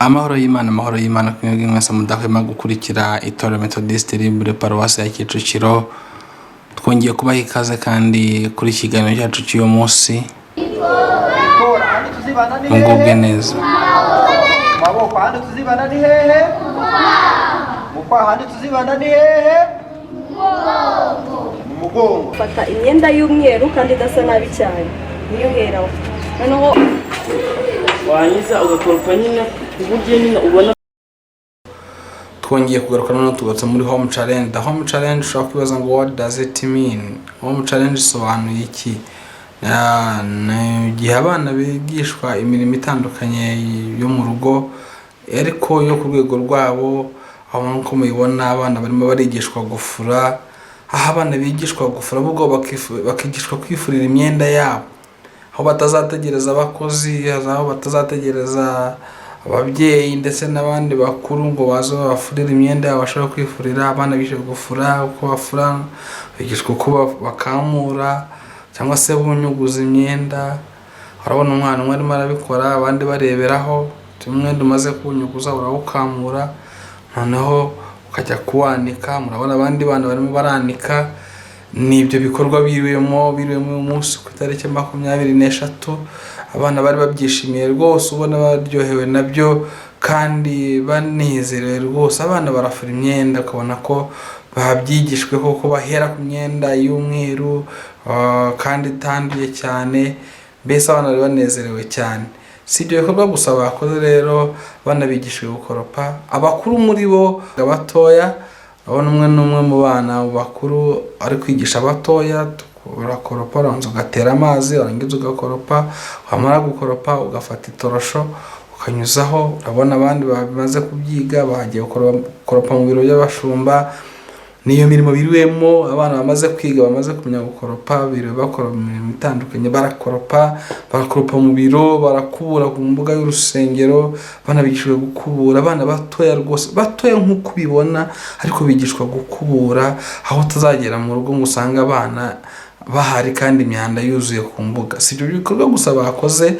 Amahoro y'Imana kumwe mwese mudahwema gukurikira Itorero Methodiste Libre Paruwasi ya Kicukiro. Twongeye kubaha ikaze kandi kuri ikiganiro cyacu cy'uyu munsi. Mugubwe neza. Maboko handi tuzibana ni hehe? Mukwa handi tuzibana ni hehe? Mugongo. Fata imyenda y'umweru kandi idasa nabi cyane. Niyo heraho. Noneho wanyiza ugakoropa nyine uburyo nyine ubona. Twongeye kugaruka none tugatse muri home challenge. The home challenge ushobora kwibaza ngo what does it mean? Home challenge isobanuye iki? Igihe abana bigishwa imirimo itandukanye yo mu rugo ariko yo ku rwego rwabo, aho nko mubibona abana barimo barigishwa gufura. Aho abana bigishwa gufura ahubwo bakigishwa kwifurira imyenda yabo, aho batazategereza abakozi, aho batazategereza ababyeyi ndetse n'abandi bakuru ngo baze bafurire imyenda yabo bashaka kwifurira. Abana bigishwa gufura, uko bafura, bigishwa uko bakamura cyangwa se bunyuguza imyenda. Urabona umwana umwe arimo arabikora, abandi bareberaho. Umwenda umaze kunyuguza urawukamura, noneho ukajya kuwanika. Murabona abandi bana barimo baranika. Nibyo bikorwa biriwemo umunsi ku itariki 23. Abana bari babyishimiye rwose, ubona baryohewe nabyo kandi banezerewe rwose. Abana barafura imyenda, ukabona ko babyigishwe koko bahera ku myenda y'umweru kandi itanduye cyane. Mbese abana bari banezerewe cyane. Si ibyo bikorwa gusa bakoze rero, banabigishije gukoropa. Abakuru muri bo abatoya, abona umwe n'umwe mu bana bakuru ari kwigisha abatoya. Urakoropa, uranza ugatera amazi, urangiza ugakoropa. Wamara gukoropa ugafata itorosho ukanyuzaho. Urabona abandi bamaze kubyiga bagiye gukoropa mu biro by'abashumba. Niyo mirimo biriwemo. Abana bamaze kwiga, bamaze kumenya gukoropa, biriwe bakora imirimo itandukanye. Barakoropa mu biro, barakubura ku mbuga y'urusengero, banabigishwa gukubura. Abana batoya rwose, batoya nk'uko ubibona, ariko bigishwa gukubura, aho utazagera mu rugo ngo usange abana bahari kandi imyanda yuzuye ku mbuga. Si ibyo bikorwa gusa bakoze,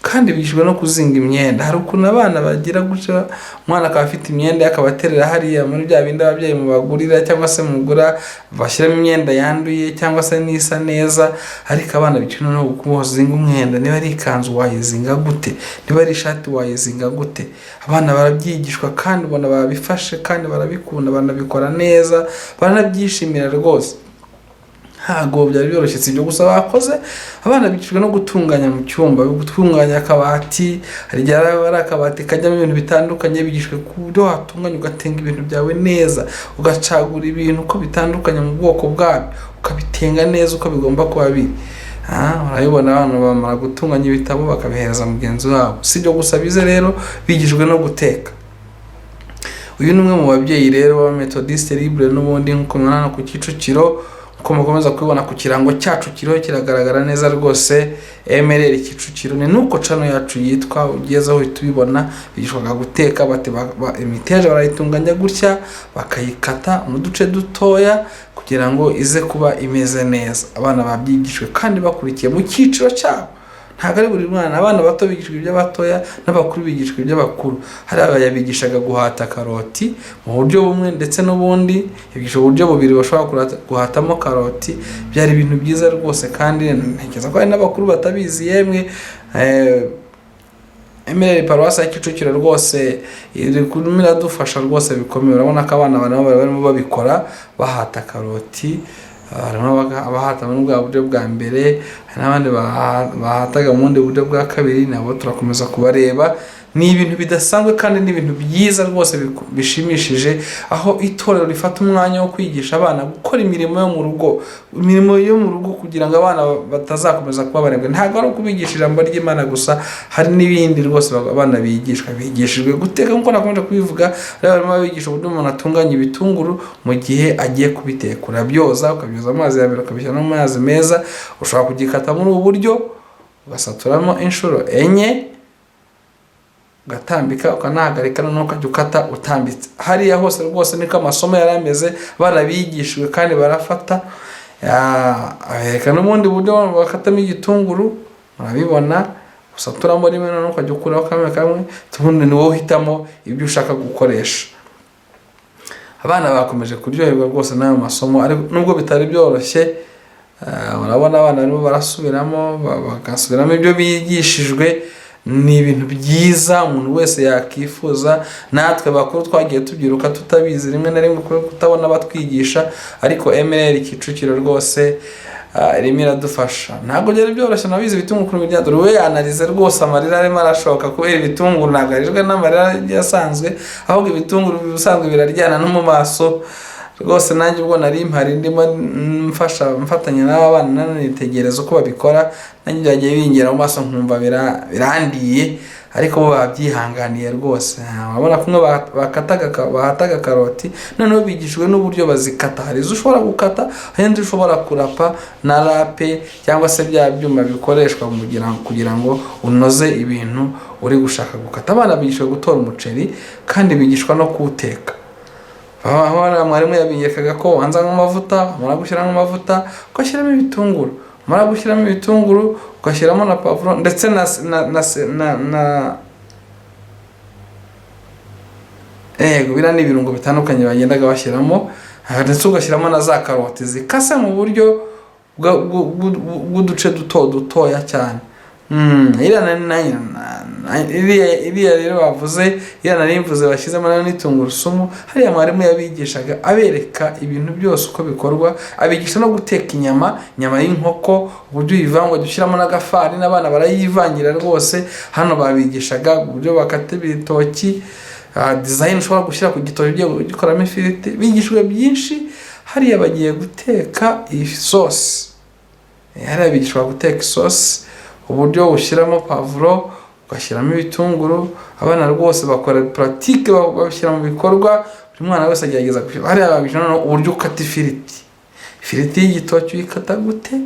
kandi bigishwa no kuzinga imyenda. Hari ukuntu abana bagira gutya, umwana akaba afite imyenda akabaterera hariya muri bya bindi ababyeyi mubagurira cyangwa se mugura, bashyiramo imyenda yanduye cyangwa se nisa neza. Ariko abana bicana no kuzinga umwenda. Niba ari ikanzu wayizinga gute? Niba ari ishati wayizinga gute? Abana barabyigishwa kandi ubona babifashe kandi barabikunda, banabikora neza, baranabyishimira rwose. Ntago byari byoroshye. Si ibyo gusa bakoze, abana bigishwa no gutunganya mu cyumba, gutunganya akabati. Hari igihe ari akabati kajyamo ibintu bitandukanye, bigishwe ku buryo watunganya ugatenga ibintu byawe neza, ugacagura ibintu uko bitandukanye mu bwoko bwabyo, ukabitenga neza uko bigomba kuba biri. Urabibona abantu bamara gutunganya ibitabo bakabihereza mugenzi wabo. Si ibyo gusa bize rero, bigishwe no guteka. Uyu ni umwe mu babyeyi rero wa Methodiste Libre n'ubundi nk'uko mubona ku Kicukiro. Uko mukomeza kubibona ku kirango cyacu kiriho kiragaragara neza rwose, MRL Kicukiro. Ni nuko channel yacu yitwa, ugezeho uhita ubibona. Bigishwaga guteka, imiteja barayitunganya gutya, bakayikata mu duce dutoya kugira ngo ize kuba imeze neza. Abana babyigishwe kandi bakurikiye mu cyiciro cyabo. Ntabwo ari buri mwana. Abana bato bigishwa iby'abatoya, n'abakuru bigishwa iby'abakuru. Hari abayabigishaga guhata karoti mu buryo bumwe ndetse n'ubundi bigisha uburyo bubiri bashobora guhatamo karoti. Byari ibintu byiza rwose kandi ntekereza ko hari n'abakuru batabizi. Yemwe MRL Paruwasi ya Kicukiro rwose iri kumira dufasha rwose bikomeye. Urabona ko abana barimo babikora, bahata karoti. Harimo abahata muri bwa buryo bwa mbere, hari n'abandi bahataga mu bundi buryo bwa kabiri. Nabo turakomeza kubareba. Ni ibintu bidasanzwe kandi ni ibintu byiza rwose bishimishije, aho itorero rifata umwanya wo kwigisha abana gukora imirimo yo mu rugo kugira ngo abana batazakomeza kuba barebwa. Ntabwo ari ukubigisha ijambo ry'Imana gusa, hari n'ibindi rwose abana bigishijwe guteka. Nk'uko nakomeje kubivuga, barimo bigisha uburyo umuntu atunganya ibitunguru mu gihe agiye kubiteka. Urabyoza, ukabyoza amazi ya mbere, ukabishyira no mu mazi meza. Ushobora kugikata muri ubu buryo, ugasaturamo inshuro 4, ugatambika, ukanahagarika, noneho ukajya ukata utambitse. Hariya hose rwose niko amasomo yari ameze, barabigishijwe kandi barafata. Reka n'ubundi buryo bakatamo igitunguru, murabibona. usaturamo rimwe noneho ukajya ukuraho kamwe tubundi ni wowe uhitamo ibyo ushaka gukoresha. Abana bakomeje kuryoherwa rwose n'ayo masomo ariko nubwo bitari byoroshye. Urabona abana barimo barasubiramo bagasubiramo ibyo bigishijwe. Ni ibintu byiza umuntu wese yakifuza. Natwe bakuru twagiye tubyiruka tutabizi rimwe na rimwe kutabona batwigisha, ariko MLR Kicukiro rwose irimo iradufasha. Ntabwo byari byoroshye nabizi ibitunguru kuri byaduru we analize rwose amarira arimo arashoka kubera ibitunguru ntabwo arijwe n'amarira yasanzwe, ahubwo ibitunguru bisanzwe biraryana no mu maso rwose. Nanjye ubwo nari mpari ndimo mfatanya n'aba bana nanitegereza uko babikora, nanjye byagiye bingera mu maso nkumva birandiye, ariko bo babyihanganiye rwose. Urabona kumwe bahataga karoti noneho bigishijwe n'uburyo bazikata. Hari izo ushobora gukata, hari izo ushobora kurapa na rape cyangwa se bya byuma bikoreshwa kugira ngo unoze ibintu uri gushaka gukata. Abana bigishwa gutora umuceri kandi bigishwa no kuwuteka. Mwarimu yabigekaga ko wanza nk'amavuta, umara gushyiramo amavuta ugashyiramo ibitunguru, umara gushyiramo ibitunguru ugashyiramo na pavuro ndetse biriya ni ibirungo bitandukanye bagendaga bashyiramo, ndetse ugashyiramo na za karoti zikase mu buryo bw'uduce dutoya cyane. Iriya rero bavuze, iriya nari mvuze bashyizemo nayo n'itungurusumu. Hariya mwarimu yabigishaga abereka ibintu byose uko bikorwa, abigisha no guteka inyama y'inkoko, uburyo uyivanga dushyiramo n'agafarini, abana barayivangira rwose. Hano babigishaga uburyo bakata ibitoki, design ushobora gushyira ku gitoki ugiye gukoramo ifiriti. Bigishijwe byinshi. Hariya bagiye guteka isosi, hariya bigishwa guteka isosi, uburyo ushyiramo pavuro ugashyiramo ibitunguru. Abana rwose bakora pratique babishyira mu bikorwa, buri mwana wese agerageza gushyira. Hariya babigishana uburyo ukata ifiriti y'igitoki uyikata gute,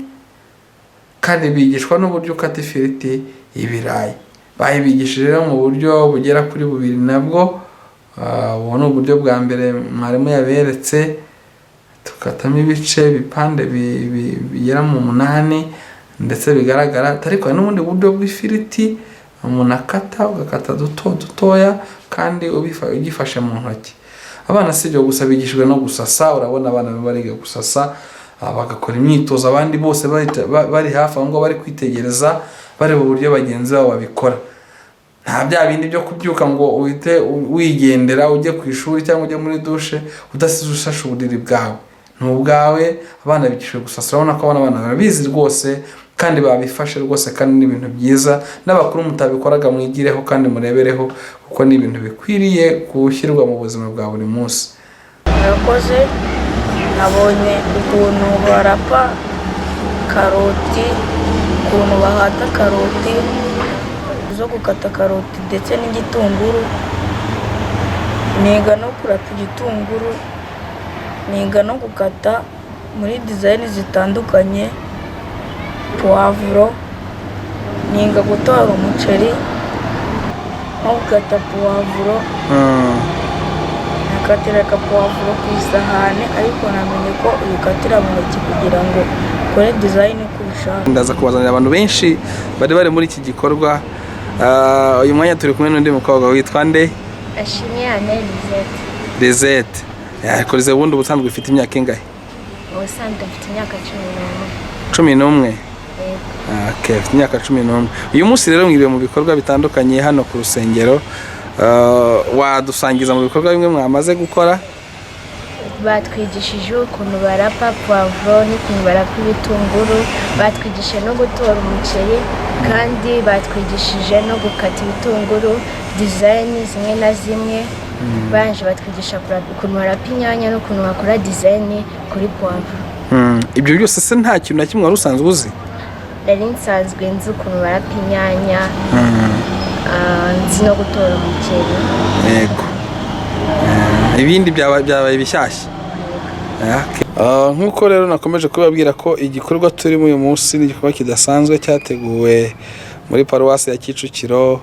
kandi bigishwa n'uburyo ukata ifiriti y'ibirayi. Bayibigishije rero mu buryo bugera kuri bubiri nabwo. Ubu ni uburyo bwa mbere mwarimu yaberetse, tukatamo ibice ibipande bigera mu 8 ndetse bigaragara. Ariko hari n'ubundi buryo bw'ifiriti umuntu akata, ugakata dutoya kandi ugifashe mu ntoki. Abana si ibyo gusa, bigishijwe no gusasa. Urabona abana bariga gusasa, bagakora imyitozo, abandi bose bari hafi aho ngo bari kwitegereza bareba uburyo bagenzi babo babikora. Nta bya bindi byo kubyuka ngo uhite wigendera ujye ku ishuri cyangwa ujye muri dushe udasize usashe uburiri bwawe. Ni ubwawe. Abana bigishijwe gusasa. Urabona ko abana barabizi rwose kandi babifashe rwose, kandi ni ibintu byiza. N'abakuru mutabikoraga mwigireho kandi murebereho, kuko ni ibintu bikwiriye gushyirwa mu buzima bwa buri munsi. Murakoze. Nabonye ukuntu barapa karoti, ukuntu bahata karoti, zo gukata karoti ndetse n'igitunguru. Niga no kurapa igitunguru, niga no gukata muri design zitandukanye, puwavuro, niga gutora umuceri no gukata puwavuro. Nakatira puwavuro ku isahani, ariko namenye ko uyikatira mu ntoki kugira ngo ukore design uko ubishaka. Ndaza kubazanira abantu benshi bari muri iki gikorwa. Uyu mwanya turi kumwe n'undi mukobwa witwa nde? Ashimiyane Lizette. Yakorize ubundi ubusanzwe ufite imyaka ingahe? Ubusanzwe mfite imyaka 11. Okay, ufite imyaka 11. Uyu munsi rero mwiriwe mu bikorwa bitandukanye hano ku rusengero. Wadusangiza mu bikorwa bimwe mwamaze gukora? Batwigishije ukuntu barapa puwavuro n'ukuntu barapa ibitunguru, batwigishije no gutora umuceri, kandi batwigishije no gukata ibitunguru design zimwe na zimwe. Banje batwigisha ukuntu barapa inyanya n'ukuntu bakora design kuri puwavuro. Ibyo byose se nta kintu na kimwe wari usanzwe uzi? Nari nsanzwe nzi ukuntu barapa inyanya, nzi no gutora umuceri. Yego. Ibindi byabaye bishyashya. Nk'uko rero nakomeje kubabwira ko igikorwa turimo uyu munsi ni igikorwa kidasanzwe cyateguwe muri paruwasi ya Kicukiro.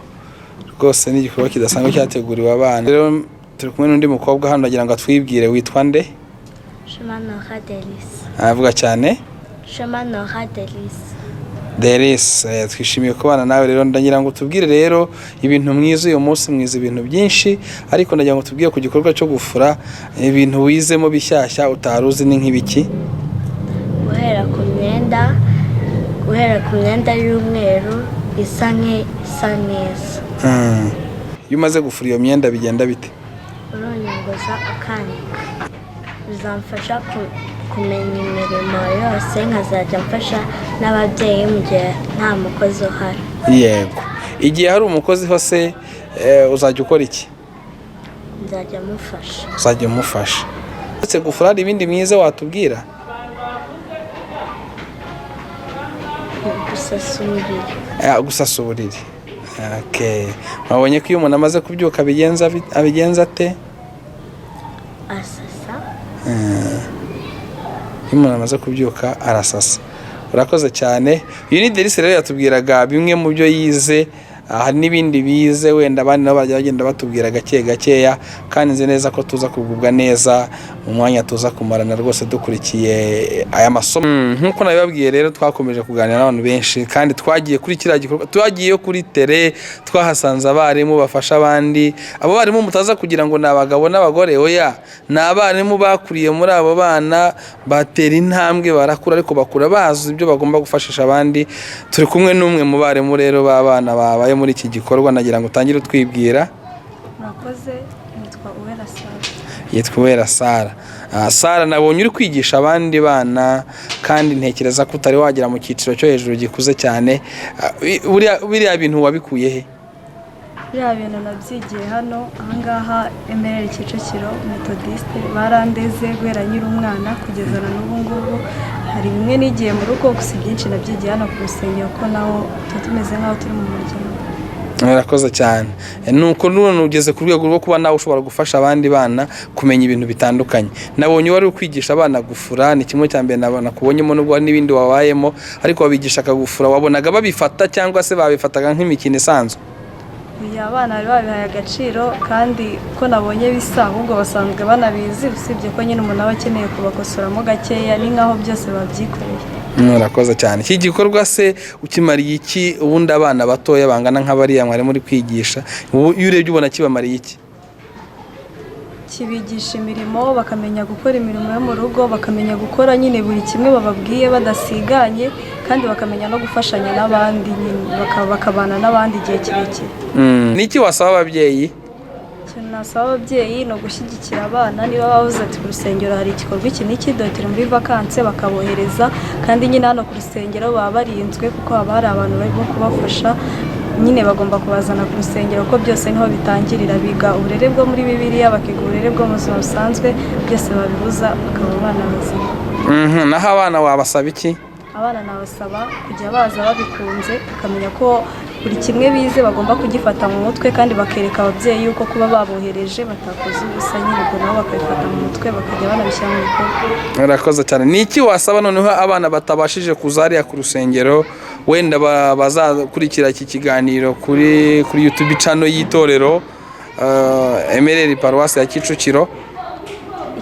Rwose ni igikorwa kidasanzwe cyateguriwe abana. Rero turi kumwe n'undi mukobwa hano, agira ngo atwibwire witwa nde? Chemanora Delis. Avuga cyane? Chemanora Delis. Deris, twishimiye kubana nawe rero, ndagira ngo tubwire rero ibintu mwiza uyu munsi, mwiza ibintu byinshi, ariko ndagira ngo tubwire ku gikorwa cyo gufura ibintu wizemo bishyashya utaruzi ni nk'ibiki? guhera ku myenda y'umweru isa neza. Iyo umaze gufura iyo myenda bigenda bite? uronyongoza ukanika, bizamfasha kumenya imirimo yose, nkazajya mfasha n'ababyeyi mu gihe nta mukozi uhari. Yego, igihe hari umukozi hose uzajya ukora iki? nzajya mufasha. Uzajya umufasha. Uretse gufura hari ibindi mwiza watubwira? gusasa uburiri. Gusasa uburiri. Okay. Mwabonye ko iyo umuntu amaze kubyuka abigenza ate? asasa. Iyo umuntu amaze kubyuka arasasa. Urakoze cyane. Uyu ni Deris rero yatubwiraga bimwe mu byo yize, hari n'ibindi bize wenda abandi nabo bajya bagenda batubwira gakeya, kandi nzi neza ko tuza kugubwa neza mu mwanya tuza kumarana rwose dukurikiye aya masomo. Nk'uko nabibabwiye rero twakomeje kuganira n'abantu benshi, kandi twagiye kuri kiriya gikorwa, twagiye kuri tele, twahasanze abarimu bafasha abandi. Abo barimu mutaza kugira ngo ni abagabo n'abagore, oya, ni abarimu bakuriye muri abo bana, batera intambwe barakura, ariko bakura bazi ibyo bagomba gufashisha abandi. Turi kumwe n'umwe mu barimu rero b'abana babaye muri iki gikorwa, nagira ngo utangire utwibwira. Murakoze, nitwa Uwera Sara. Yitwa Uwera Sara. Sara, nabonye uri kwigisha abandi bana, kandi ntekereza ko utari wagera mu cyiciro cyo hejuru gikuze cyane. Biriya bintu wabikuye he? Biriya bintu nabyigiye hano ahangaha Emerere Kicukiro Methodiste, barandeze guhera nyiri umwana kugeza na n'ubu ngubu. Hari bimwe nigiye mu rugo, gusa byinshi nabyigiye hano ku rusengero, ko naho tumeze nk'aho turi mu muryango. Murakoze cyane. Nuko none ugeze ku rwego rwo kuba nawe ushobora gufasha abandi bana kumenya ibintu bitandukanye. Nabonye wari ukwigisha abana gufura, ni kimwe cya mbere nabona kubonyemo, nubwo n'ibindi wabayemo, ariko wabigisha akagufura, wabonaga babifata cyangwa se babifataga nk'imikino isanzwe? Abana bari babihaye agaciro, kandi ko nabonye bisa ahubwo basanzwe banabizi, usibye ko nyine umuntu aba akeneye kubakosoramo gakeya, ni nk'aho byose babyikoreye. Murakoze cyane. Iki gikorwa se ukimariye iki ubundi abana batoya bangana nk'abariya mwari muri kwigisha? Iyo urebye ubona kibamariye iki? Kibigisha imirimo, bakamenya gukora imirimo yo mu rugo, bakamenya gukora nyine buri kimwe bababwiye badasiganye, kandi bakamenya no gufashanya n'abandi, bakabana n'abandi igihe kirekire. Niki wasaba ababyeyi? Ikintu nasaba ababyeyi ni ugushyigikira abana. Niba bavuze ati ku rusengero hari igikorwa iki n'iki, dore turi muri vakanse, bakabohereza, kandi nyine hano ku rusengero baba barinzwe, kuko haba hari abantu barimo kubafasha. Nyine bagomba kubazana ku rusengero, ko byose niho bitangirira. Biga uburere bwo muri Bibiliya, bakiga uburere bwo mu buzima busanzwe, byose babihuza bakaba abana bazima. Naho abana wabasaba iki? Abana nabasaba kujya baza babikunze, bakamenya ko buri kimwe bize bagomba kugifata mu mutwe, kandi bakereka ababyeyi yuko kuba babohereje batakoze ubusa, nyine ubwo nabo bakabifata mu mutwe bakajya banabishyira mu bikorwa. Murakoze cyane. Niki wasaba noneho abana batabashije kuza hariya ku rusengero, wenda bazakurikira iki kiganiro kuri YouTube channel y'itorero Emerere Paruwasi ya Kicukiro?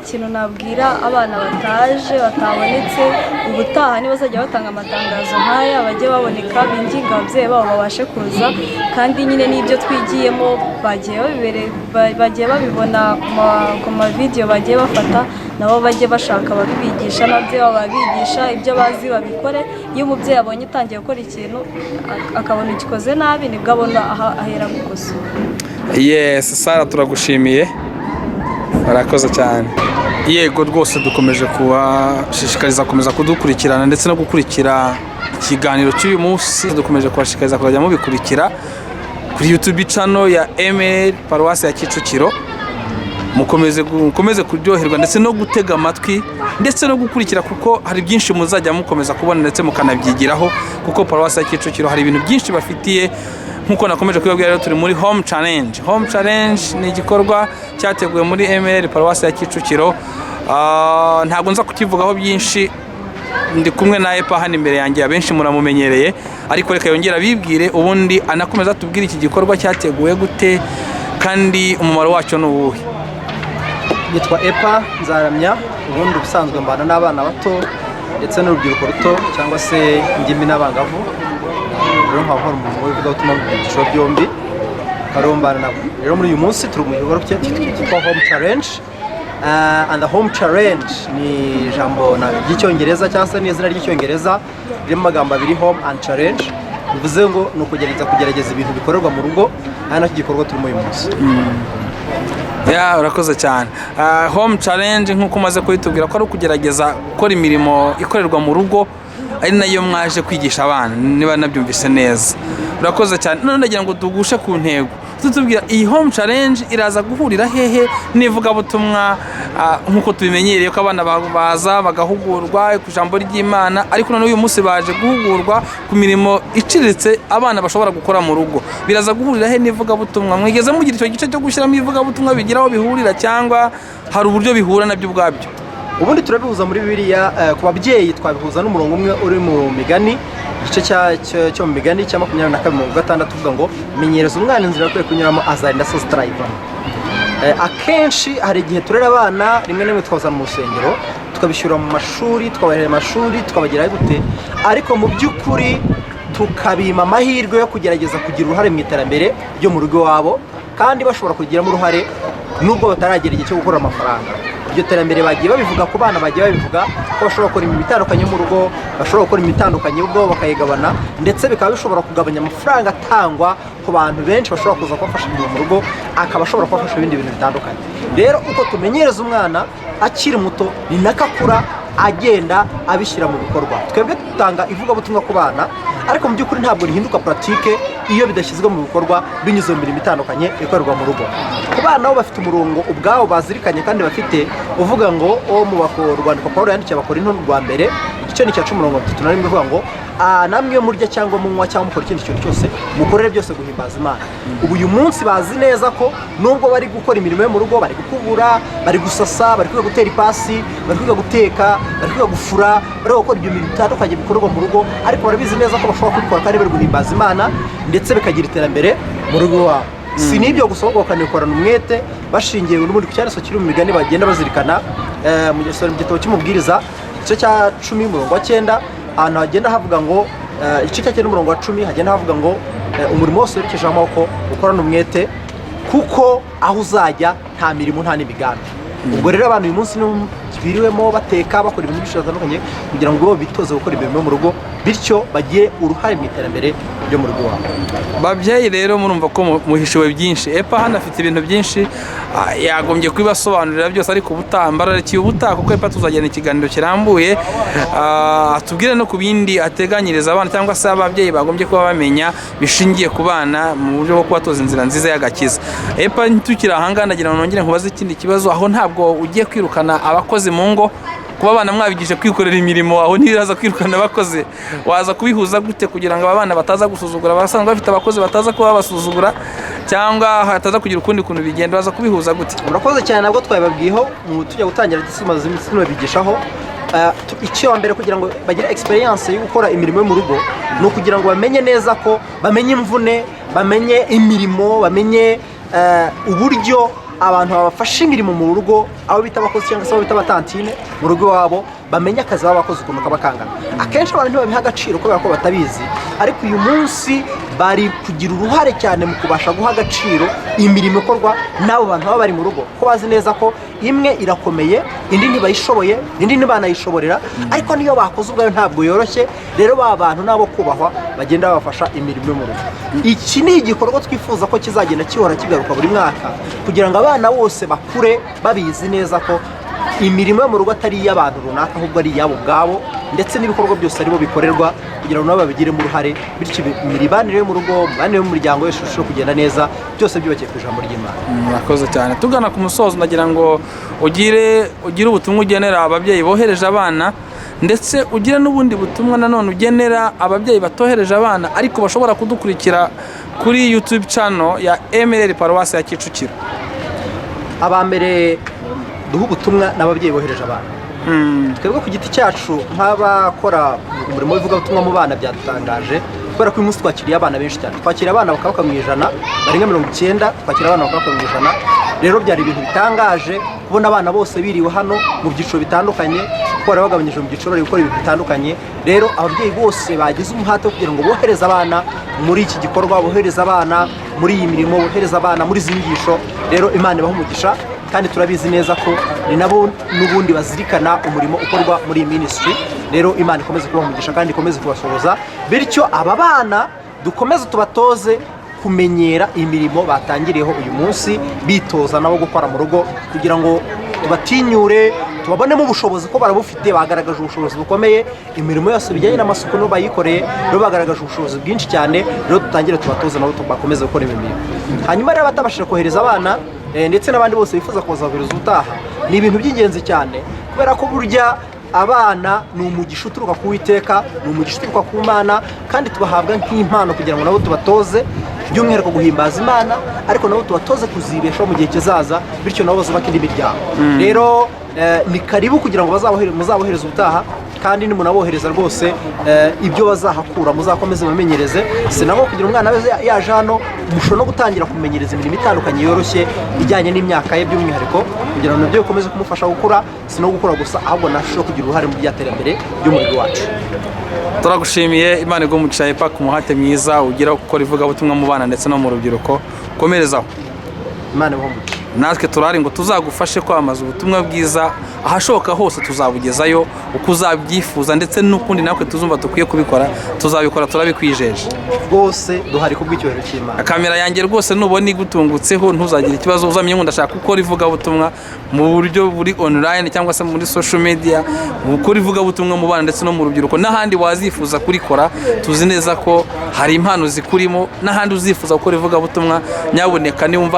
Ikintu nabwira abana batabonetse, ubutaha niba bazajya batanga amatangazo nk'aya, bajye baboneka, binginga ababyeyi babo babashe kuza, kandi nyine n'ibyo twigiyemo bagiye babibona ku mavidewo bagiye bafata, nabo bajye bashaka babibigisha, n'ababyeyi babo babigisha, ibyo bazi babikore. Iyo umubyeyi abonye utangiye gukora ikintu akabona ugikoze nabi, nibwo abona ahera gukosora. Yes, Sara, turagushimiye. Barakoze cyane. Yego, rwose dukomeje kubashishikariza komeza kudukurikirana, ndetse no gukurikira ikiganiro cy'uyu munsi. Dukomeje kubashishikariza kujya mubikurikira kuri YouTube channel ya Emerere Paruwasi ya Kicukiro. Mukomeze kuryoherwa, ndetse no gutega amatwi, ndetse no gukurikira, kuko hari byinshi muzajya mukomeza kubona, ndetse mukanabyigiraho, kuko Paruwasi ya Kicukiro hari ibintu byinshi bafitiye. Nkuko nakomeje kubabwira rero, turi muri Home Challenge. Home Challenge ni igikorwa cyateguwe muri Emerere Paruwasi ya Kicukiro. Ntabwo nza kukivugaho byinshi, ndi kumwe na Epa hano imbere yanjye, abenshi muramumenyereye, ariko reka yongera bibwire, ubundi anakomeza tubwire iki gikorwa cyateguwe gute, kandi umumaro wacyo ni uwuhe. Yitwa Epa Nzaramya, ubundi ubusanzwe mbana n'abana bato ndetse n'urubyiruko ruto cyangwa se ingimbi n'abangavu. Rero nkaba nkora umurimo w'ivugabutumwa mu byiciro byombi karombana nabo. Rero muri uyu munsi turi mu gikorwa cyitwa Home Challenge. And the Home Challenge ni ijambo ry'icyongereza cyangwa se n'izina ry'icyongereza ririmo amagambo abiri, Home and Challenge, bivuze ngo ni kugerageza ibintu bikorerwa mu rugo. Aha nacyo gikorwa turimo uyu munsi. Urakoze cyane. Home Challenge nk'uko umaze kubitubwira ko ari ukugerageza gukora imirimo ikorerwa mu rugo, ari nayo mwaje kwigisha abana, niba nabyumvise neza. Urakoze cyane. None ndagira ngo tugushe ku ntego. Tutubwira iyi Home Challenge iraza guhurira hehe n'ivugabutumwa nk'uko tubimenyereye ko abana baza bagahugurwa ku ijambo ry'Imana, ariko none uyu munsi baje guhugurwa ku mirimo iciriritse abana bashobora gukora mu rugo. Biraza guhurira hehe n'ivugabutumwa? Mwigeze mugira icyo gice cyo gushyiramo ivugabutumwa bigira aho bihurira, cyangwa hari uburyo bihura nabyo ubwabyo? Ubundi turabihuza muri Bibiliya ku babyeyi, twabihuza n'umurongo umwe uri mu Migani, igice cyo mu Migani cya 22:6 tuvuga ngo menyereza umwana inzira akwiye kunyuramo azarinda asoza atarayivamo. Akenshi hari igihe turera abana rimwe na rimwe twabazana mu rusengero tukabishyura mu mashuri, tukabaherera amashuri, tukabageraho gute, ariko mu by'ukuri tukabima amahirwe yo kugerageza kugira uruhare mu iterambere ryo mu rugo iwabo, kandi bashobora kugiramo uruhare nubwo bataragera igihe cyo gukora amafaranga. Iryo terambere bagiye babivuga ku bana, bagiye babivuga ko bashobora gukora imirimo itandukanye mu rugo, bashobora gukora imirimo itandukanye ubwo bakayigabana, ndetse bikaba bishobora kugabanya amafaranga atangwa ku bantu benshi bashobora kuza kubafasha mu rugo, akaba ashobora kubafasha ibindi bintu bitandukanye. Rero uko tumenyereza umwana akiri muto ni nako akura agenda abishyira mu bikorwa. Twebwe dutanga ivugabutumwa ku bana, ariko mu by'ukuri ntabwo rihinduka pratique iyo bidashyizwe mu bikorwa binyuze mu mirimo itandukanye ikorerwa mu rugo. Ku bana bo bafite umurongo ubwabo bazirikanye kandi bafite uvuga ngo mu rwandiko Pawulo yandikiye Abakorinto rwa mbere igice ni cya 10:31 bivuga ngo namwe iyo murya cyangwa munywa cyangwa mukora ikindi kintu cyose mukorere byose guhimbaza Imana. Ubu uyu munsi bazi neza ko nubwo bari gukora imirimo yo mu rugo, bari gukubura, bari gusasa, bari kwiga gutera ipasi, bari kwiga guteka, bari kwiga gufura, bari gukora ibyo bintu bitandukanye bikorerwa mu rugo, ariko barabizi neza ko bashobora kubikora kandi bari guhimbaza Imana ndetse bikagira iterambere mu rugo wabo. Si n'ibyo gusa ahubwo bakanikorana umwete bashingiye n'ubundi ku cyanditswe kiri mu Migani bagenda bazirikana mu gitabo cy'umubwiriza igice cya 10:9 ahantu hagenda havuga ngo igice cya 9:10 hagenda havuga ngo umurimo wose werekeje amaboko ukorana umwete kuko aho uzajya nta mirimo nta n'imigambi. Ubwo rero abantu uyu munsi biriwemo bateka bakora ibintu byinshi bitandukanye kugira ngo bo bitoze gukora imirimo yo mu rugo, bityo bagiye uruhare mu iterambere ryo mu rugo wabo. Babyeyi rero murumva ko muhishiwe byinshi. Epa hano afite ibintu byinshi yagombye kubibasobanurira byose, ariko mbararikiye ubutaha kuko Epa tuzagirana ikiganiro kirambuye atubwire no ku bindi ateganyiriza abana cyangwa se ababyeyi bagombye kuba bamenya bishingiye ku bana mu buryo bwo kubatoza inzira nziza y'agakiza. Epa tukiri ahangaha ndagira ngo nongere nkubaze ikindi kibazo, aho ntabwo ugiye kwirukana abakozi mu ngo, kuba abana mwabigije kwikorera imirimo aho ntiraza kwirukana abakozi, waza kubihuza gute kugira ngo abana bataza gusuzugura abasanzwe bafite abakozi, bataza kuba basuzugura cyangwa hataza kugira ukundi kuntu bigenda, waza kubihuza gute? Murakoze cyane, nabwo twabibabwiyeho tujya gutangira tumaze iminsi tubigishaho. Icyo mbere kugira ngo bagire experience yo gukora imirimo yo mu rugo ni ukugira ngo bamenye neza ko bamenye imvune, bamenye imirimo, bamenye uburyo abantu babafasha imirimo mu rugo, abo bita abakozi cyangwa se abo bita abatantine mu rugo iwabo, bamenye akazi baba bakoze ukuntu kaba kangana. Akenshi abantu ntibabiha agaciro kubera ko batabizi, ariko uyu munsi bari kugira uruhare cyane mu kubasha guha agaciro imirimo ikorwa n'abo bantu baba bari mu rugo, ko bazi neza ko imwe irakomeye, indi ntibayishoboye, indi ntibanayishoborera, ariko niyo bakoze ubwayo ntabwo yoroshye. Rero ba bantu nabo kubahwa bagenda babafasha imirimo yo mu rugo. Iki ni igikorwa twifuza ko kizagenda kihora kigaruka buri mwaka kugira ngo abana bose bakure babizi neza ko imirimo yo mu rugo atari iy'abantu runaka ahubwo ari iyabo ubwabo, ndetse n'ibikorwa byose aribo bikorerwa kugira ngo nabo babigiremo uruhare, bityo imibanire yo mu rugo, imibanire y'umuryango wese irusheho kugenda neza, byose byubakiye ku ijambo ry'Imana. Murakoze cyane. Tugana ku musozo ndagira ngo ugire ubutumwa ugenera ababyeyi bohereje abana, ndetse ugire n'ubundi butumwa nanone ugenera ababyeyi batohereje abana ariko bashobora kudukurikira kuri YouTube channel ya MLL Paruwasi ya Kicukiro. Abambere duha ubutumwa n'ababyeyi bohereje abana. Twebwe ku giti cyacu nk'abakora umurimo w'ivugabutumwa mu bana byadutangaje kubera ko uyu munsi twakiriye abana benshi cyane. Twakira abana bakaba mu 100, barenga 90, twakira abana bakaba mu 100. Rero byari ibintu bitangaje kubona abana bose biriwe hano mu byiciro bitandukanye, kuko bari bagabanyije mu byiciro bari gukora ibintu bitandukanye. Rero ababyeyi bose bagize umuhate wo kugira ngo bohereze abana muri iki gikorwa, bohereze abana muri iyi mirimo, bohereze abana muri izi nyigisho. Rero Imana ibaha umugisha, kandi turabizi neza ko ni nabo n'ubundi bazirikana umurimo ukorwa muri iyi ministry. Rero Imana ikomeze kubaha umugisha kandi ikomeze kubashoboza, bityo aba bana dukomeze tubatoze kumenyera imirimo batangiriyeho uyu munsi, bitoza nabo gukora mu rugo, kugira ngo tubatinyure, tubabonemo ubushobozi ko barabufite. Bagaragaje ubushobozi bukomeye, imirimo yose bijyanye n'amasuku no bayikoreye, rero bagaragaje ubushobozi bwinshi cyane. Rero dutangire tubatoze nabo bakomeze gukora imirimo. Hanyuma rero batabashije kohereza abana ndetse n'abandi bose bifuza kuzabohereza ubutaha, ni ibintu by'ingenzi cyane, kubera ko burya abana ni umugisha uturuka ku Uwiteka, ni umugisha uturuka ku Mana, kandi tubahabwa nk'impano kugira ngo nabo tubatoze by'umwihariko guhimbaza Imana, ariko nabo tubatoze kuzibeshaho mu gihe kizaza, bityo nabo bazubaka indi miryango. Rero ni karibu kugira ngo muzabohereze ubutaha, kandi nimunabohereza rwose ibyo bazahakura muzakomeze bamenyereze. Si nabo kugira umwana wese yaje hano mushobora no gutangira kumenyereza imirimo itandukanye yoroshye ijyanye n'imyaka ye by'umwihariko, kugira ngo nabyo bikomeze kumufasha gukura, si no gukura gusa ahubwo nashobora kugira uruhare mu by'iterambere ry'umurimo wacu. Turagushimiye, Imana iguhe umugisha Epa ku muhate mwiza ugira gukora ivugabutumwa mu bana ndetse no mu rubyiruko. Komerezaho, Imana ibahe umugisha. natwe turari ngo tuzagufashe kwamamaza ubutumwa bwiza ahashoboka hose, tuzabugezayo uko uzabyifuza, ndetse n'ukundi natwe tuzumva dukwiye kubikora tuzabikora, turabikwijeje rwose. Duhari kubw'icyubahiro cy'Imana. Kamera yanjye rwose nubona igutungutseho ntuzagire ikibazo, uzamenye ngo ndashaka gukora ivugabutumwa mu buryo buri online cyangwa se muri social media, gukora ivugabutumwa mu bana ndetse no mu rubyiruko, n'ahandi wazifuza kurikora. Tuzi neza ko hari impano zikurimo, n'ahandi uzifuza gukora ivugabutumwa. Nyaboneka niwumva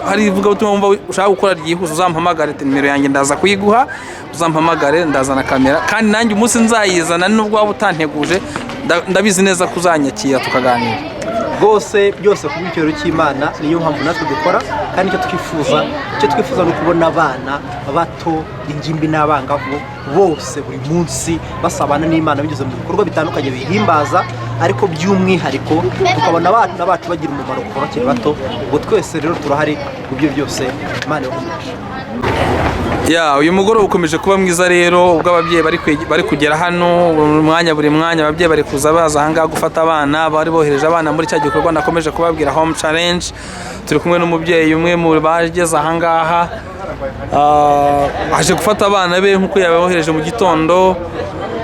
hari ivugabutumwa wumva ushaka gukora ryihuse, uzampamagare, nimero yanjye ndaza kuyiguha, uzampamagare, ndazana kamera, kandi nanjye umunsi nzayizana nubwo waba utanteguje, ndabizi neza ko uzanyakira tukaganira. Rwose byose kubw'icyubahiro cy'Imana, niyo mpamvu natwe dukora, kandi icyo twifuza ni ukubona abana bato, ingimbi n'abangavu bose buri munsi basabana n'Imana binyuze mu bikorwa bitandukanye bihimbaza, ariko by'umwihariko tukabona abana bacu bagira umumaro ku bakiri bato. Ubwo twese rero turahari ku byo byose. Imana ibahe. Uyu mugoroba ukomeje kuba mwiza rero, ubwo ababyeyi bari kugera hano buri mwanya ababyeyi bari kuza baza ahangaha gufata abana, bari bohereje abana muri cya gikorwa nakomeje kubabwira home challenge. Turi kumwe n'umubyeyi umwe mu bageze ahangaha, aje gufata abana be nk'uko yabohereje mu gitondo.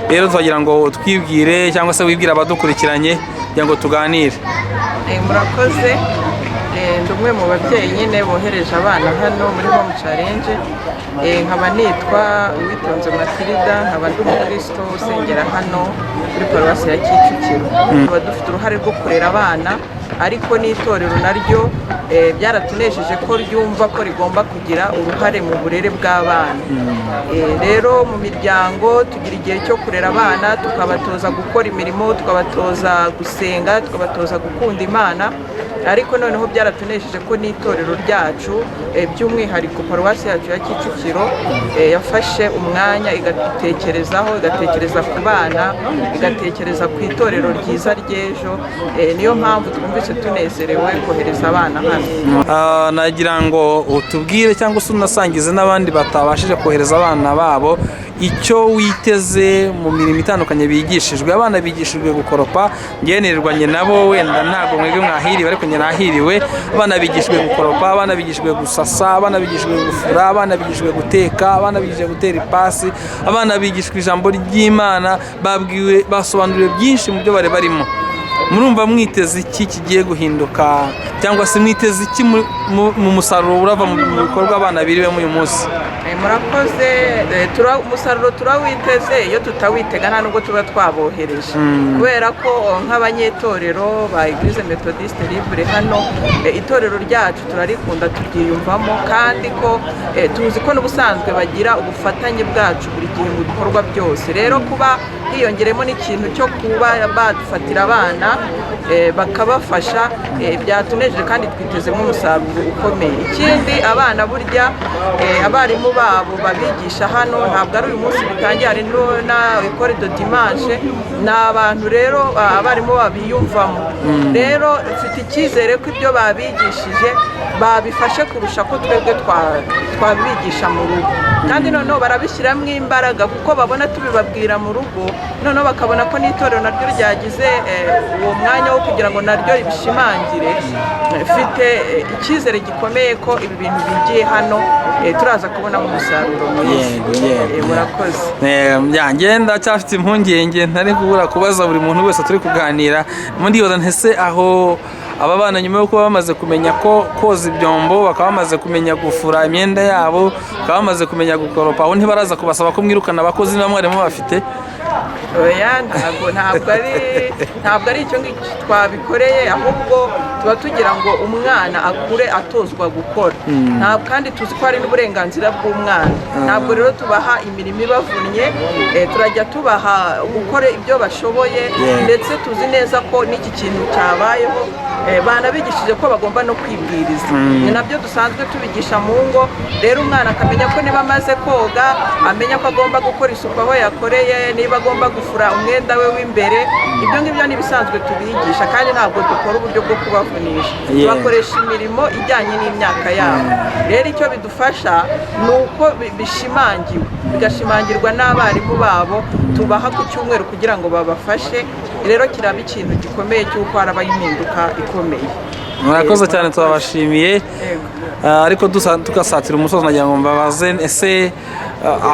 Rero twagira ngo twibwire cyangwa se wibwire abadukurikiranye kugira ngo tuganire. Murakoze, ndi umwe mu babyeyi nyine bohereje abana hano muri home challenge. Nkaba nitwa Uwitonze Matilda, nkaba ndi umukristo usengera hano muri paruwasi ya Kicukiro. Tuba dufite uruhare rwo kurera abana, ariko n'itorero naryo byaratunesheje ko ryumva ko rigomba kugira uruhare mu burere bw'abana. Rero mu miryango tugira igihe cyo kurera abana, tukabatoza gukora imirimo, tukabatoza gusenga, tukabatoza gukunda Imana. Ariko noneho byaratunesheje ko n'itorero ryacu by'umwihariko paruwasi yacu ya Kicukiro yafashe umwanya igatekerezaho, igatekereza ku bana, igatekereza ku itorero ryiza ry'ejo. Niyo mpamvu twumvise tunezerewe kohereza abana hano. Nagira ngo utubwire cyangwa se unasangize n'abandi batabashije kohereza abana babo icyo witeze mu mirimo itandukanye bigishijwe. Abana bigishijwe gukoropa, ngenererwanye nabo, wenda ntabwo mwebwe mwahiriwe ariko njye nahiriwe. Abana bigishijwe gukoropa, abana bigishijwe gusasa, abana bigishijwe gufura, abana bigishijwe guteka, abana bigishijwe gutera ipasi, abana bigishijwe ijambo ry'Imana, basobanuriwe byinshi mu byo bari barimo. Murumva mwiteze iki kigiye guhinduka, cyangwa se mwiteze iki mu musaruro urava mu bikorwa abana biriwemo uyu munsi? Murakoze, umusaruro turawiteze. Iyo tutawitega nta nubwo tuba twabohereje, kubera ko nk'abanyetorero ba Eglise Methodiste Libre hano, itorero ryacu turarikunda, turyiyumvamo, kandi ko tuzi ko n'ubusanzwe bagira ubufatanye bwacu buri gihe mu bikorwa byose. Rero kuba hiyongeremo n'ikintu cyo kuba badufatira abana bakabafasha, byatunejeje kandi twitezemo umusaruro ukomeye. Ikindi, abana burya abarimu babo babigisha hano ntabwo ari uyu munsi bitangiye, hari na Ecole de Dimanche ni abantu rero abarimu babiyumvamo rero mfite icyizere ko ibyo babigishije babifashe kurusha ko twebwe twabigisha mu rugo kandi noneho barabishyiramo imbaraga kuko babona tubibabwira mu rugo noneho bakabona ko n'itorero naryo ryagize uwo mwanya wo kugira ngo naryo ribishimangire. Mfite icyizere gikomeye ko ibi bintu bigiye hano turaza kubona umusaruro mwiza. Murakoze. Ngenda cyafite impungenge ntari kubura kubaza buri muntu wese turi kuganira ndibaza ntese aho aba bana nyuma yo kuba bamaze kumenya ko koza ibyombo bakaba bamaze kumenya gufura imyenda yabo bakaba bamaze kumenya gukoropa aho ntibaraza kubasaba ko mwirukana abakozi n'abarimu bafite? Oya, ntabwo ari icyo ngicyo twabikoreye, ahubwo tuba tugira ngo umwana akure atozwa gukora kandi tuzi ko hari n'uburenganzira bw'umwana. Ntabwo rero tubaha imirimo ibavunnye, turajya tubaha gukora ibyo bashoboye ndetse tuzi neza ko n'iki kintu cyabayeho banabigishije ko bagomba no kwibwiriza. Ni nabyo dusanzwe tubigisha mu ngo. Rero umwana akamenya ko niba amaze koga amenya ko agomba gukora isuku aho yakoreye, niba agomba gufura umwenda we w'imbere. Ibyo ngibyo ni ibisanzwe tubigisha kandi ntabwo dukora uburyo bwo kubavunisha, tubakoresha imirimo ijyanye n'imyaka yabo. Rero icyo bidufasha ni uko bishimangiwe, bigashimangirwa n'abarimu babo tubaha ku cyumweru kugira ngo babafashe. Rero kiraba ikintu gikomeye cy'uko harabaho impinduka ikomeye. Murakoze cyane, turabashimiye. Ariko tugasatira umusozi nagira ngo mbabaze ese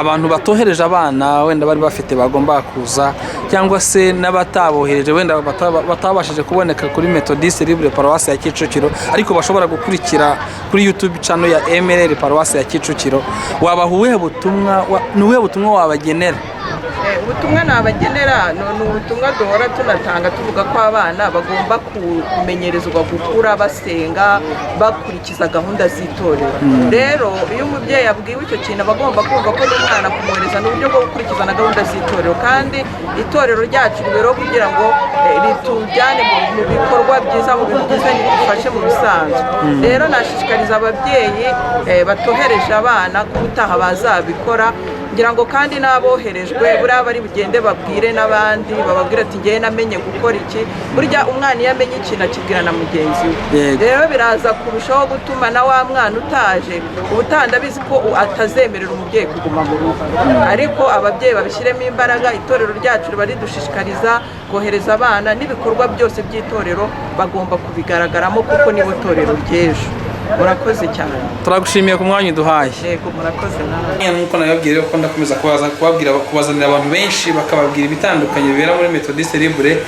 abantu batohereje abana wenda bari bafite bagomba kuza cyangwa se n'abatabohereje wenda batabashije kuboneka kuri Methodiste Libre Paruwasi ya Kicukiro ariko bashobora gukurikira kuri YouTube channel ya MLL Paruwasi ya Kicukiro, wabahuwe butumwa wabagenera? Ubutumwa nabagenera ni ubutumwa duhora tunatanga tuvuga ko abana bagomba kumenyerezwa gukura basenga bakurikiza gahunda z'itorero. Rero iyo umubyeyi abwiwe icyo kintu bagomba kumva ko n'umwana kumwohereza n'uburyo bwo gukurikiza na gahunda z'itorero, kandi itorero ryacu rero kugira ngo ritujyane mu bikorwa byiza, mu bintu byiza bidufashe mu bisanzwe. Rero nashishikariza ababyeyi batohereje abana ko ubutaha bazabikora, ngira ngo kandi n'aboherejwe buriya bari bugende babwire n'abandi, bababwira ati ngewe namenye gukora iki. Burya umwana iyo amenye ikintu akibwira na mugenzi we. Rero biraza kurushaho gutuma na wa mwana utaje ubutaha ndabizi ko atazemerera umubyeyi kuguma mu rugo, ariko ababyeyi babishyiremo imbaraga. Itorero ryacu riba ridushishikariza kohereza abana, n'ibikorwa byose by'itorero bagomba kubigaragaramo kuko nibo torero ry'ejo. Murakoze cyane, turagushimiye ku mwanya uduhaye. Yego, murakoze nawe. Nkuko nababwiye ko ndakomeza kubazanira abantu benshi bakababwira ibitandukanye bibera muri Methodiste Libre.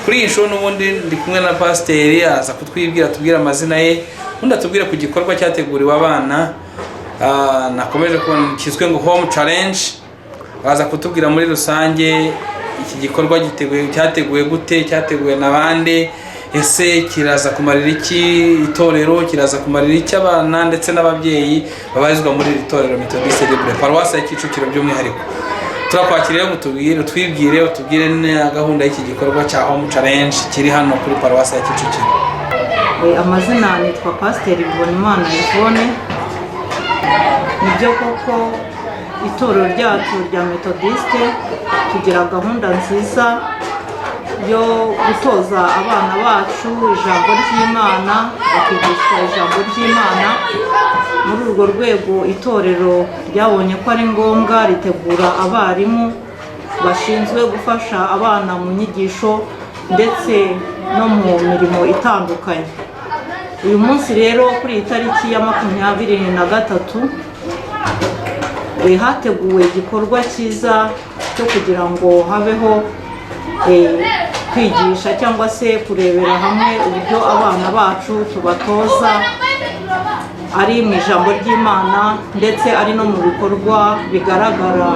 Kuri iyi show n'ubundi ndi kumwe na pasiteri, aza kutwibwira tubwira amazina ye, undi atubwire ku gikorwa cyateguriwe abana nakomeje kubona cyiswe ngo Home Challenge. Aza kutubwira muri rusange iki gikorwa cyateguwe gute, cyateguwe n'abandi, ese kiraza kumarira iki itorero, kiraza kumarira iki abana ndetse n'ababyeyi babarizwa muri iri torero Methodiste Libre Paruwasi ya Kicukiro by'umwihariko. Turakwakiriye ngo utwibwire utubwire na gahunda y'iki gikorwa cya Home Challenge kiri hano kuri Paruwasi ya Kicukiro. Amazina nitwa Pasiteri Mbonimana Yvonne. Nibyo koko itorero ryacu rya Methodiste tugira gahunda nziza yo gutoza abana bacu ijambo ry'Imana, bakigishwa ijambo ry'Imana. Muri urwo rwego itorero ryabonye ko ari ngombwa ritegura abarimu bashinzwe gufasha abana mu nyigisho ndetse no mu mirimo itandukanye. Uyu munsi rero kuri iyi tariki ya 23 hateguwe igikorwa cyiza cyo kugira ngo habeho kwigisha cyangwa se kurebera hamwe uburyo abana bacu tubatoza ari mu ijambo ry'Imana ndetse ari no mu bikorwa bigaragara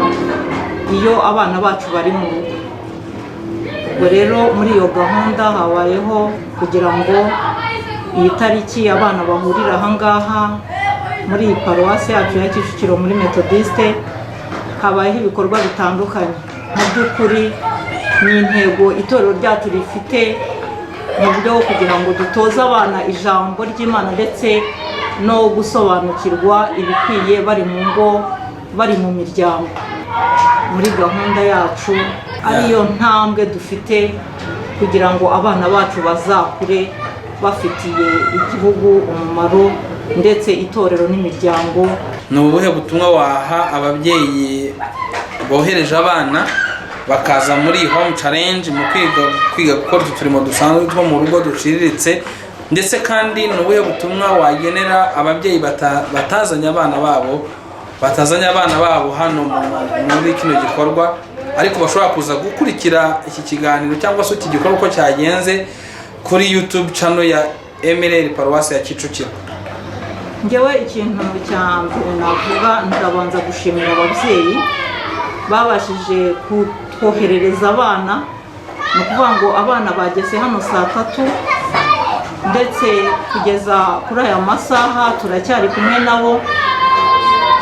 iyo abana bacu bari mu rugo. Ubwo rero muri iyo gahunda habayeho kugira ngo iyi tariki abana bahurira ahangaha muri iyi paruwasi yacu ya Kicukiro muri Methodiste, habayeho ibikorwa bitandukanye. Mu by'ukuri ni intego itorero ryacu rifite mu buryo bwo kugira ngo dutoze abana ijambo ry'Imana ndetse no gusobanukirwa ibikwiye bari mu ngo, bari mu miryango. muri gahunda yacu, ariyo ntambwe dufite kugira ngo abana bacu bazakure bafitiye igihugu umumaro ndetse itorero n'imiryango. Ni ubuhe butumwa waha ababyeyi bohereje abana bakaza muri home challenge mu kwiga gukora uturimo dusanzwe two mu rugo duciriritse, ndetse kandi ni ubuhe butumwa wagenera ababyeyi batazanye abana babo hano muri kino gikorwa ariko bashobora kuza gukurikira iki kiganiro cyangwa se iki gikorwa uko cyagenze kuri YouTube channel ya MLL Paruwasi ya Kicukiro? Ngewe ikintu cya mbere navuga, ndabanza gushimira ababyeyi babashije kutwoherereza abana. Ni ukuvuga ngo abana bageze hano saa 3 ndetse kugeza kuri aya masaha turacyari kumwe nabo.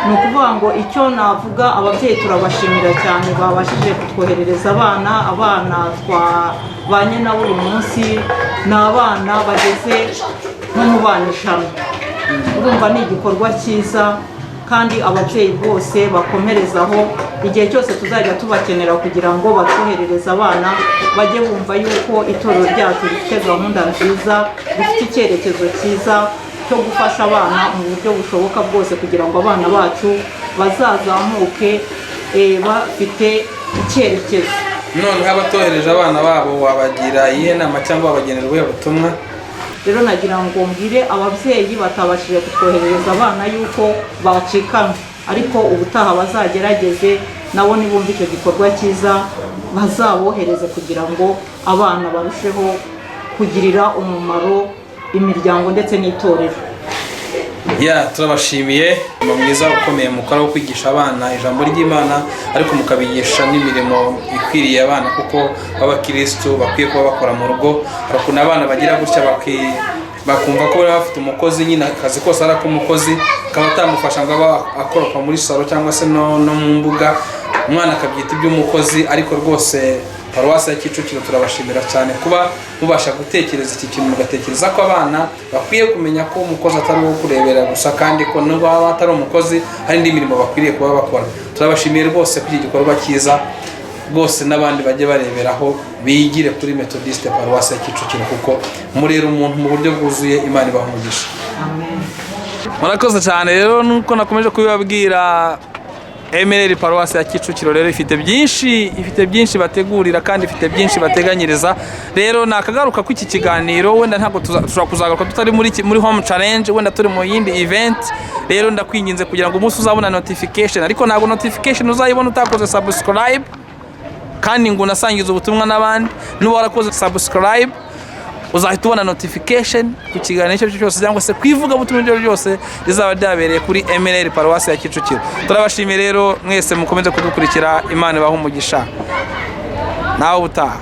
Ni ukuvuga ngo icyo navuga, ababyeyi turabashimira cyane babashije kutwoherereza abana twabanye nabo uyu munsi. Ni abana bageze nko mu bana 5. Urumva ni igikorwa cyiza, kandi ababyeyi bose bakomerezaho. Igihe cyose tuzajya tubakenera kugira ngo batwoherereze abana, bajye bumva yuko itorero ryacu rifite gahunda nziza, rifite icyerekezo cyiza cyo gufasha abana mu buryo bushoboka bwose kugira ngo abana bacu bazazamuke bafite icyerekezo. None abatohereje abana babo wabagira iyihe nama cyangwa wabagenera ubuhe butumwa? Rero nagira ngo mbwire ababyeyi batabashije kutwoherereza abana yuko bacikanwe, ariko ubutaha bazagerageze nabo nibumva icyo gikorwa cyiza bazabohereze kugira ngo abana barusheho kugirira umumaro imiryango ndetse n'itorero. Turabashimiye mu mwiza ukomeye mukora wo kwigisha abana ijambo ry'Imana, ariko mukabigisha n'imirimo ikwiriye abana kuko b'abakristo bakwiye kuba bakora mu rugo. Ariko abana bagira gutya bakumva ko bari bafite umukozi, nyine akazi kose ari ak'umukozi, akaba atamufasha ngo aba akoropa muri salo cyangwa se no mu mbuga, umwana akabyita iby'umukozi. Ariko rwose Paruwasi ya Kicukiro turabashimira cyane kuba mubasha gutekereza iki kintu, mugatekereza ko abana bakwiye kumenya ko umukozi atari uwo kurebera gusa, kandi ko n'ubwo atari umukozi hari indi mirimo bakwiriye kuba bakora. Turabashimiye rwose kuri iki gikorwa cyiza, rwose n'abandi bajye bareberaho bigire kuri Methodiste Paruwasi ya Kicukiro kuko murera umuntu mu buryo bwuzuye. Imana ibaha umugisha. Amen. Murakoze cyane. Rero nuko nakomeje kubibabwira, MLL Paruwasi ya Kicukiro rero ifite byinshi bategurira kandi ifite byinshi bateganyiriza. Rero nakagaruka ku iki kiganiro, wenda ntabwo tushobora kuzagaruka tutari muri home challenge, wenda turi mu yindi event. Rero ndakwinginze kugira ngo umunsi uzabona notification, ariko ntabwo notification uzayibona utakoze subscribe, kandi ngo unasangize ubutumwa n'abandi. Nuba warakoze subscribe uzahita ubona notification ku kiganiro cyo cyose cyangwa se kwivuga butumwa byo byose rizaba ryabereye kuri MLL Paruwasi ya Kicukiro. Turabashimiye rero mwese mukomeze kudukurikira. Imana ibahe umugisha. Nawe utaha.